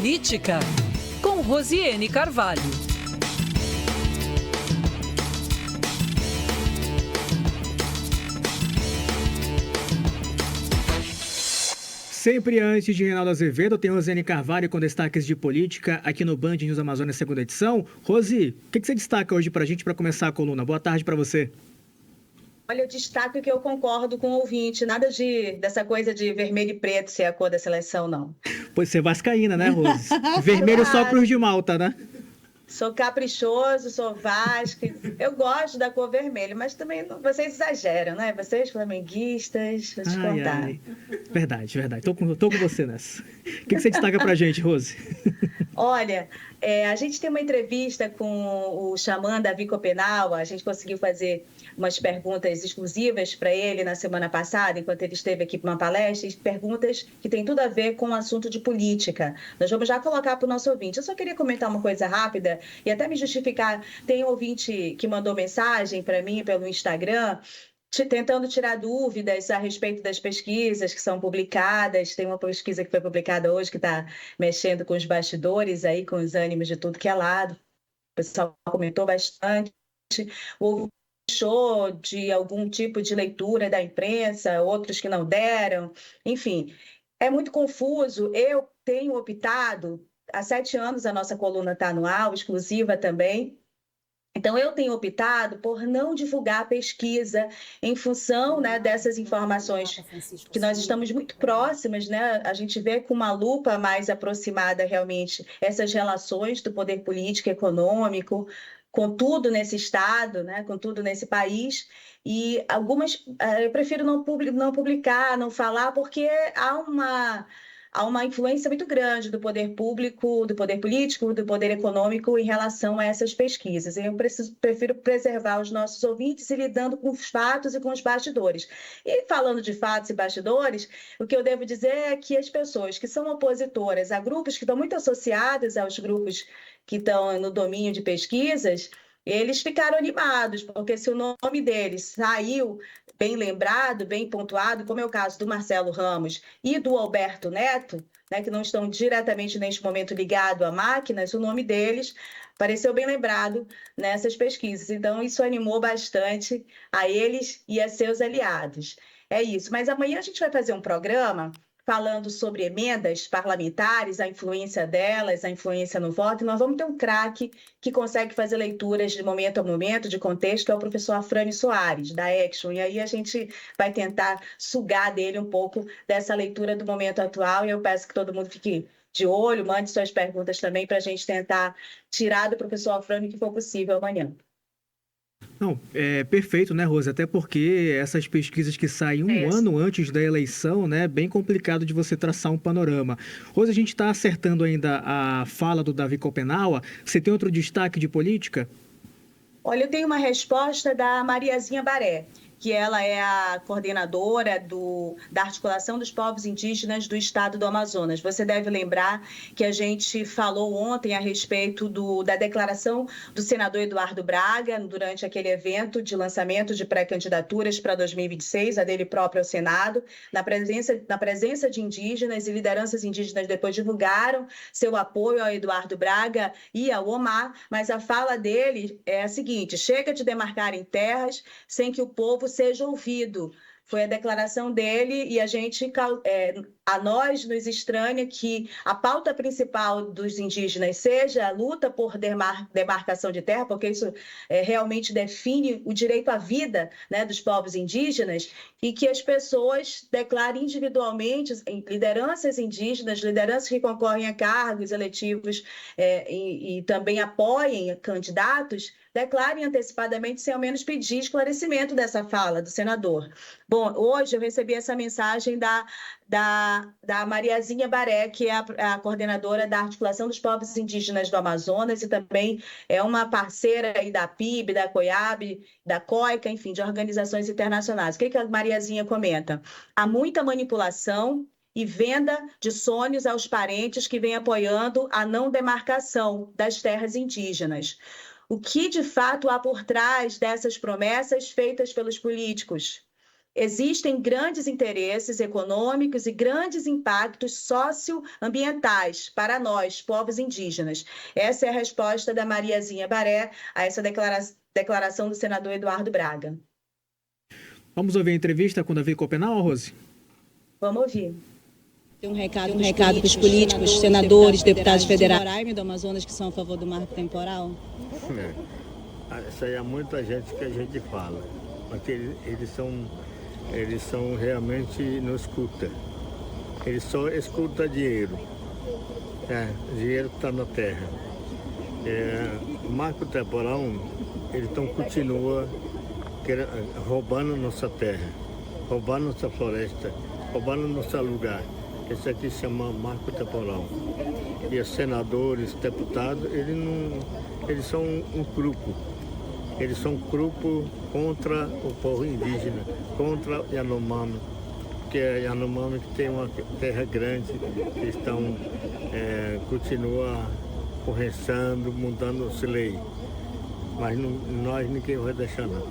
Política, com Rosiane Carvalho. Sempre antes de Reinaldo Azevedo, tem Rosiane Carvalho com destaques de política aqui no Band News Amazônia, segunda edição. Rosi, o que você destaca hoje para a gente para começar a coluna? Boa tarde para você. Olha, eu destaco que eu concordo com o ouvinte. Nada dessa coisa de vermelho e preto ser a cor da seleção, não. Pois você é vascaína, né, Rose? Vermelho só Cruz de Malta, né? Sou caprichoso, sou Vasco. Eu gosto da cor vermelha, mas também vocês exageram, né? Vocês flamenguistas, vou te contar. Ai. Verdade. Tô com você nessa. O que você destaca pra gente, Rose? Olha, a gente tem uma entrevista com o xamã Davi Copenaua. A gente conseguiu fazer umas perguntas exclusivas para ele na semana passada, enquanto ele esteve aqui para uma palestra, perguntas que têm tudo a ver com o assunto de política. Nós vamos já colocar para o nosso ouvinte. Eu só queria comentar uma coisa rápida e até me justificar. Tem um ouvinte que mandou mensagem para mim pelo Instagram, tentando tirar dúvidas a respeito das pesquisas que são publicadas. Tem uma pesquisa que foi publicada hoje que está mexendo com os bastidores, aí, com os ânimos de tudo que é lado. O pessoal comentou bastante. Houve show de algum tipo de leitura da imprensa, outros que não deram. Enfim, é muito confuso. Eu tenho optado, há 7 anos a nossa coluna está anual, exclusiva também. Então, eu tenho optado por não divulgar a pesquisa em função, né, dessas informações que nós estamos muito próximas, né? A gente vê com uma lupa mais aproximada realmente essas relações do poder político e econômico, com tudo nesse estado, né, com tudo nesse país. E algumas eu prefiro não publicar, não falar, porque há uma influência muito grande do poder público, do poder político, do poder econômico em relação a essas pesquisas. Eu prefiro preservar os nossos ouvintes e lidando com os fatos e com os bastidores. E falando de fatos e bastidores, o que eu devo dizer é que as pessoas que são opositoras a grupos que estão muito associados aos grupos que estão no domínio de pesquisas, eles ficaram animados, porque se o nome deles saiu bem lembrado, bem pontuado, como é o caso do Marcelo Ramos e do Alberto Neto, né, que não estão diretamente neste momento ligados a máquinas, o nome deles apareceu bem lembrado nessas pesquisas. Então, isso animou bastante a eles e a seus aliados. É isso. Mas amanhã a gente vai fazer um programa falando sobre emendas parlamentares, a influência delas, a influência no voto, e nós vamos ter um craque que consegue fazer leituras de momento a momento, de contexto, que é o professor Afrânio Soares, da Action, e aí a gente vai tentar sugar dele um pouco dessa leitura do momento atual, e eu peço que todo mundo fique de olho, mande suas perguntas também para a gente tentar tirar do professor Afrânio o que for possível amanhã. Não, é perfeito, né, Rose? Até porque essas pesquisas que saem um ano antes da eleição, né, é bem complicado de você traçar um panorama. Rose, a gente está acertando ainda a fala do Davi Copenaua. Você tem outro destaque de política? Olha, eu tenho uma resposta da Mariazinha Baré, que ela é a coordenadora da Articulação dos Povos Indígenas do Estado do Amazonas. Você deve lembrar que a gente falou ontem a respeito da declaração do senador Eduardo Braga, durante aquele evento de lançamento de pré-candidaturas para 2026, a dele próprio ao Senado, na presença de indígenas e lideranças indígenas depois divulgaram seu apoio ao Eduardo Braga e ao Omar, mas a fala dele é a seguinte: chega de demarcarem terras sem que o povo seja ouvido. Foi a declaração dele e a nós nos estranha que a pauta principal dos indígenas seja a luta por demarcação de terra, porque isso realmente define o direito à vida, né, dos povos indígenas, e que as pessoas declarem individualmente, lideranças indígenas, lideranças que concorrem a cargos eletivos e também apoiem candidatos, declarem antecipadamente, sem ao menos pedir esclarecimento dessa fala do senador. Bom, hoje eu recebi essa mensagem da Mariazinha Baré, que é a coordenadora da Articulação dos Povos Indígenas do Amazonas e também é uma parceira aí da PIB, da COIAB, da COICA, enfim, de organizações internacionais. O que a Mariazinha comenta? Há muita manipulação e venda de sonhos aos parentes que vêm apoiando a não demarcação das terras indígenas. O que, de fato, há por trás dessas promessas feitas pelos políticos? existem grandes interesses econômicos e grandes impactos socioambientais para nós, povos indígenas. Essa é a resposta da Mariazinha Baré a essa declaração do senador Eduardo Braga. Vamos ouvir a entrevista com Davi Copenal, Rose? Vamos ouvir. Tem um recado para os políticos, senadores, deputados federais de Roraima e do Amazonas que são a favor do marco temporal? Isso aí é muita gente que a gente fala, mas eles são realmente não escuta. Eles só escutam dinheiro. Dinheiro está na terra. O marco temporal, ele continua roubando nossa terra, roubando nossa floresta, roubando nosso lugar. Esse aqui se chama marco temporal. E os senadores, deputados, eles são um grupo. Eles são um grupo contra o povo indígena, contra o Yanomami, que é Yanomami que tem uma terra grande, que estão continua correndo, mudando as leis. Mas nós ninguém vai deixar não.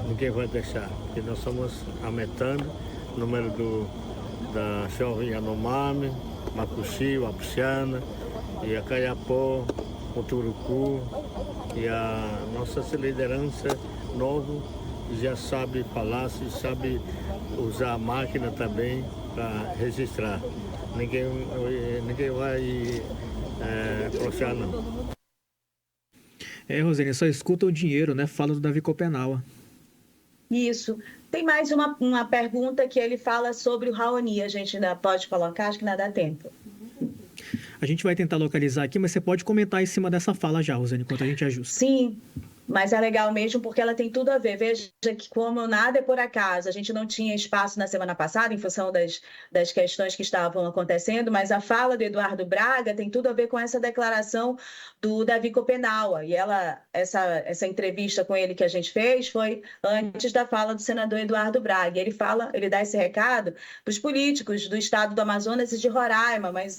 Ninguém vai deixar, porque nós estamos aumentando o número da jovem Yanomami, Macuxi, o Apuxana, e a Caiapó, o Turucu, e a nossa liderança nova já sabe falar, sabe usar a máquina também para registrar. Ninguém vai afrouxar, não. Rosane, só escuta o dinheiro, né? Fala do Davi Copenal. Isso. Tem mais uma pergunta que ele fala sobre o Raoni. A gente ainda pode colocar, acho que ainda dá tempo. A gente vai tentar localizar aqui, mas você pode comentar em cima dessa fala já, Rosane, enquanto a gente ajusta. Sim, mas é legal mesmo porque ela tem tudo a ver. Veja que como nada é por acaso, a gente não tinha espaço na semana passada em função das questões que estavam acontecendo, mas a fala do Eduardo Braga tem tudo a ver com essa declaração do Davi Copenaua. E essa entrevista com ele que a gente fez foi antes da fala do senador Eduardo Braga. Ele dá esse recado para os políticos do estado do Amazonas e de Roraima, mas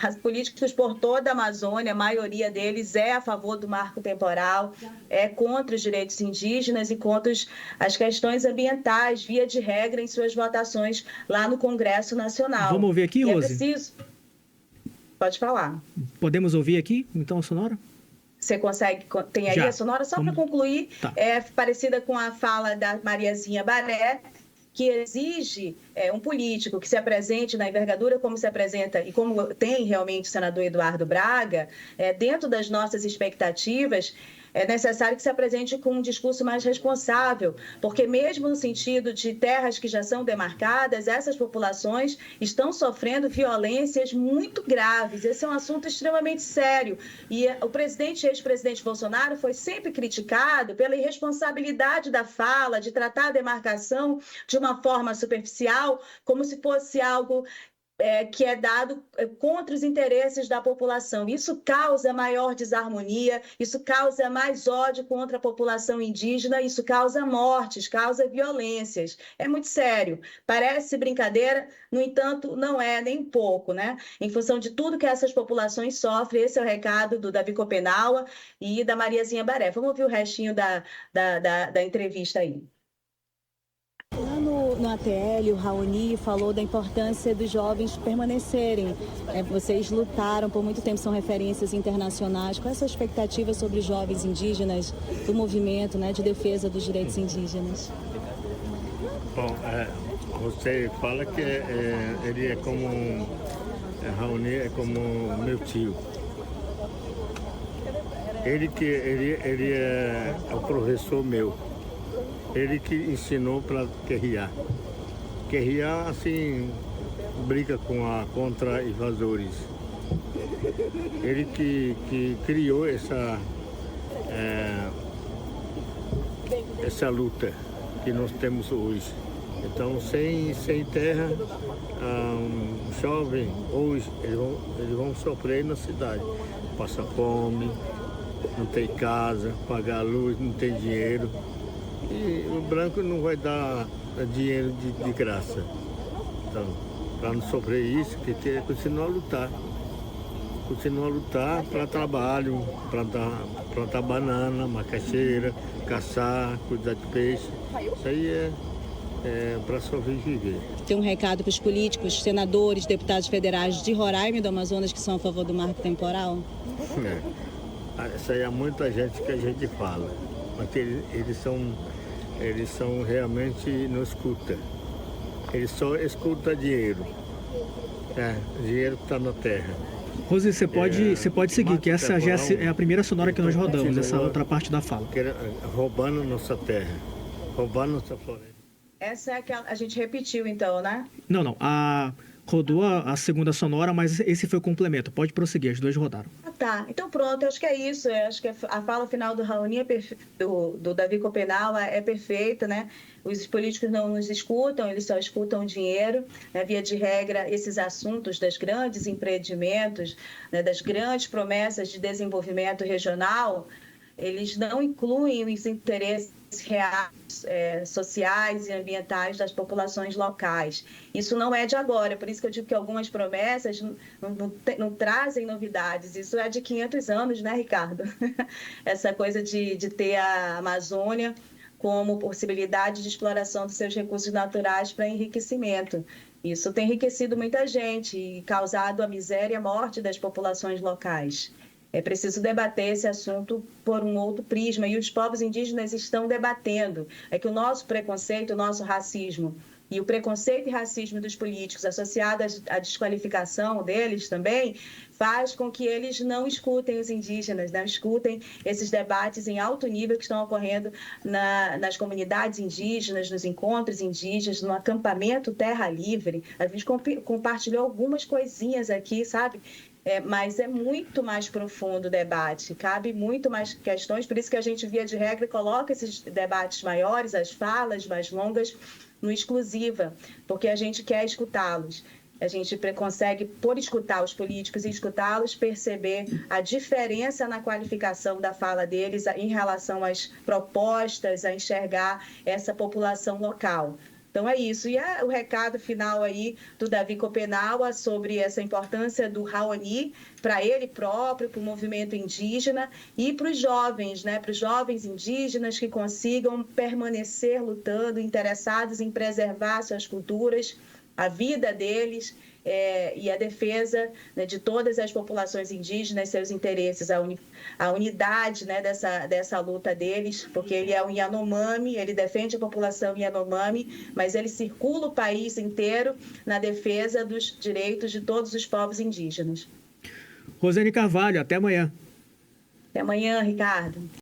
os políticos por toda a Amazônia, a maioria deles é a favor do marco temporal, é contra os direitos indígenas e contra as questões ambientais, via de regra, em suas votações lá no Congresso Nacional. Vamos ouvir aqui, Rose? Pode falar. Podemos ouvir aqui, então, a sonora? Você consegue? Tem aí a sonora? Só para concluir, tá. É parecida com a fala da Mariazinha Baré, que exige um político que se apresente na envergadura como se apresenta e como tem realmente o senador Eduardo Braga, dentro das nossas expectativas, é necessário que se apresente com um discurso mais responsável, porque mesmo no sentido de terras que já são demarcadas, essas populações estão sofrendo violências muito graves. Esse é um assunto extremamente sério. E o ex-presidente Bolsonaro foi sempre criticado pela irresponsabilidade da fala, de tratar a demarcação de uma forma superficial, como se fosse algo que é dado contra os interesses da população. Isso causa maior desarmonia, isso causa mais ódio contra a população indígena, isso causa mortes, causa violências. É muito sério. Parece brincadeira, no entanto, não é nem pouco, né? Em função de tudo que essas populações sofrem, esse é o recado do Davi Copenaua e da Mariazinha Baré. Vamos ouvir o restinho da entrevista aí. Lá no ATL, o Raoni falou da importância dos jovens permanecerem. Vocês lutaram por muito tempo, são referências internacionais. Qual é a sua expectativa sobre os jovens indígenas, do movimento, né, de defesa dos direitos indígenas? Bom, você fala que ele é como Raoni é como meu tio. Ele é o professor meu. Ele que ensinou para guerrear. Guerrear, assim, briga contra invasores. Ele que criou essa luta que nós temos hoje. Então, sem terra, um jovem, hoje, eles vão sofrer na cidade. Passa fome, não tem casa, pagar luz, não tem dinheiro. E o branco não vai dar dinheiro de graça. Então, para não sofrer isso, que tem que continuar a lutar. continua a lutar para trabalho, plantar banana, macaxeira, caçar, cuidar de peixe. Isso aí é para sobreviver. Tem um recado para os políticos, senadores, deputados federais de Roraima e do Amazonas que são a favor do marco temporal? Isso aí há muita gente que a gente fala, mas eles são realmente não escuta. Eles só escutam dinheiro. Dinheiro que está na terra. Rose, você pode seguir, que essa já é a primeira sonora que nós rodamos, essa outra parte da fala. Roubando nossa terra, roubando nossa floresta. Essa é a que a gente repetiu, então, né? Não. Rodou a segunda sonora, mas esse foi o complemento. Pode prosseguir, as duas rodaram. Tá, então pronto, eu acho que é isso. Eu acho que a fala final do Raoni, do Davi Copenau, é perfeita, né? Os políticos não nos escutam, eles só escutam o dinheiro. Né? Via de regra, esses assuntos dos grandes empreendimentos, né? Das grandes promessas de desenvolvimento regional, eles não incluem os interesses reais, sociais e ambientais das locais. Isso não é de agora, por isso que eu digo que algumas promessas não trazem novidades. Isso é de 500 anos, né, Ricardo? Essa coisa de ter a Amazônia como possibilidade de exploração dos seus recursos naturais para enriquecimento. Isso tem enriquecido muita gente e causado a miséria e a morte das populações locais. É preciso debater esse assunto por um outro prisma, e os povos indígenas estão debatendo. É que o nosso preconceito, o nosso racismo e o preconceito e racismo dos políticos associado à desqualificação deles também faz com que eles não escutem os indígenas, não escutem esses debates em alto nível que estão ocorrendo nas comunidades indígenas, nos encontros indígenas, no acampamento Terra Livre. A gente compartilhou algumas coisinhas aqui, sabe? Mas é muito mais profundo o debate, cabe muito mais questões, por isso que a gente, via de regra, coloca esses debates maiores, as falas mais longas, no exclusiva, porque a gente quer escutá-los. A gente consegue, por escutar os políticos e escutá-los, perceber a diferença na qualificação da fala deles em relação às propostas, a enxergar essa população local. Então é isso. E o recado final aí do Davi Copenau sobre essa importância do Raoni para ele próprio, para o movimento indígena e para os jovens, né? Para os jovens indígenas que consigam permanecer lutando, interessados em preservar suas culturas, a vida deles e a defesa, né, de todas as populações indígenas, seus interesses, a unidade, né, dessa luta deles, porque ele é um Yanomami, ele defende a população Yanomami, mas ele circula o país inteiro na defesa dos direitos de todos os povos indígenas. Rosiane Carvalho, até amanhã. Até amanhã, Ricardo.